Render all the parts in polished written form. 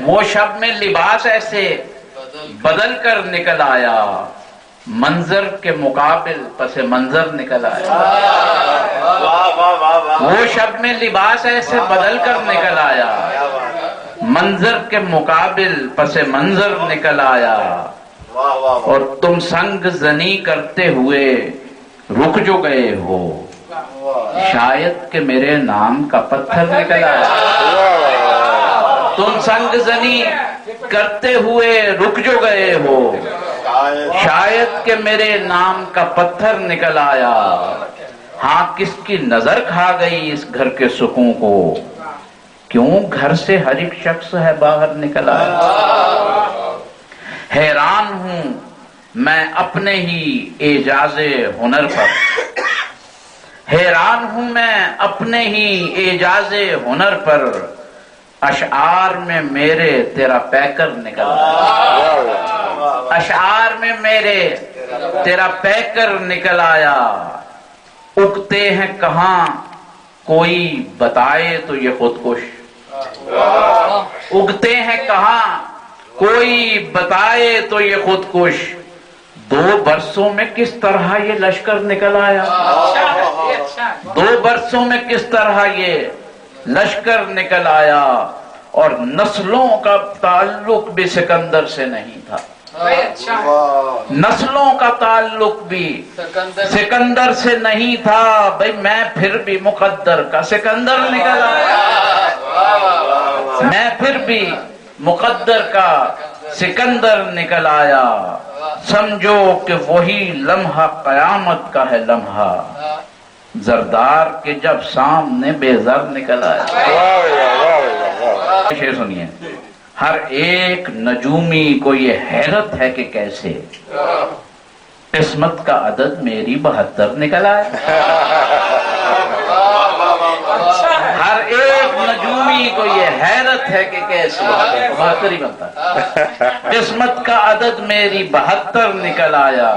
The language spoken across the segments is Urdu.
وہ شب میں لباس ایسے بدل کر نکل آیا، منظر کے مقابل پس منظر نکل آیا۔ وہ شب میں لباس ایسے بدل کر نکل آیا، منظر کے مقابل پس منظر نکل آیا، اور تم سنگ زنی کرتے ہوئے رک جو گئے ہو، شاید کہ میرے نام کا پتھر نکل آیا۔ تم سنگ زنی کرتے ہوئے رک جو گئے ہو، شاید کہ میرے نام کا پتھر نکل آیا۔ ہاں کس کی نظر کھا گئی اس گھر کے سکون کو، کیوں گھر سے ہر ایک شخص ہے باہر نکل آیا۔ حیران ہوں میں اپنے ہی اعجاز ہنر پر، حیران ہوں میں اپنے ہی اعجاز ہنر پر، اشعار میں میرے تیرا پیکر نکل آیا۔ اشعار میں میرے تیرا پیکر نکل آیا۔ اگتے ہیں کہاں کوئی بتائے تو یہ خودکش، اگتے ہیں کہاں کوئی بتائے تو یہ خودکش، 2 برسوں میں کس طرح یہ لشکر نکل آیا۔ 2 برسوں میں کس طرح یہ لشکر نکل آیا، اور نسلوں کا تعلق بھی سکندر سے نہیں تھا، نسلوں کا تعلق بھی سکندر سے نہیں تھا، بھئی میں پھر بھی مقدر کا سکندر نکل آیا، میں پھر بھی مقدر کا سکندر نکل آیا۔ سمجھو کہ وہی لمحہ قیامت کا ہے لمحہ، زردار کے جب سامنے بے زر نکل آیا۔ شعر سنیے، ہر ایک نجومی کو یہ حیرت ہے کہ کیسے قسمت کا عدد میری 72 نکل آیا۔ ہر ایک نجومی کو یہ حیرت ہے کہ کیسے 72 ہی بنتا ہے، قسمت کا عدد میری 72 نکل آیا۔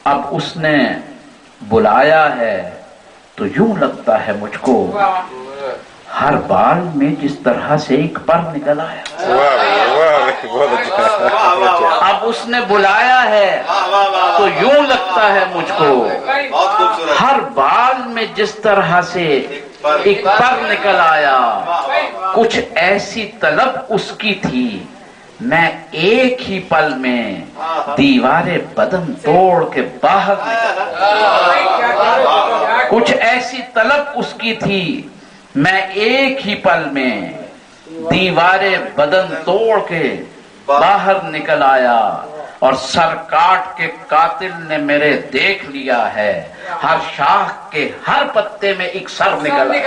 اب اس نے بلایا ہے تو یوں لگتا ہے مجھ کو، ہر بال میں جس طرح سے ایک پر نکل آیا۔ اب اس نے بلایا ہے تو یوں لگتا ہے مجھ کو، ہر بال میں جس طرح سے ایک پر نکل آیا۔ کچھ ایسی طلب اس کی تھی میں ایک ہی پل میں دیوارے بدن توڑ کے باہر نکلا۔ کچھ ایسی طلب اس کی تھی میں ایک ہی پل میں دیوارے بدن توڑ کے باہر نکل آیا، اور سر کاٹ کے قاتل نے میرے دیکھ لیا ہے، ہر شاخ کے ہر پتے میں ایک سر نکل آیا۔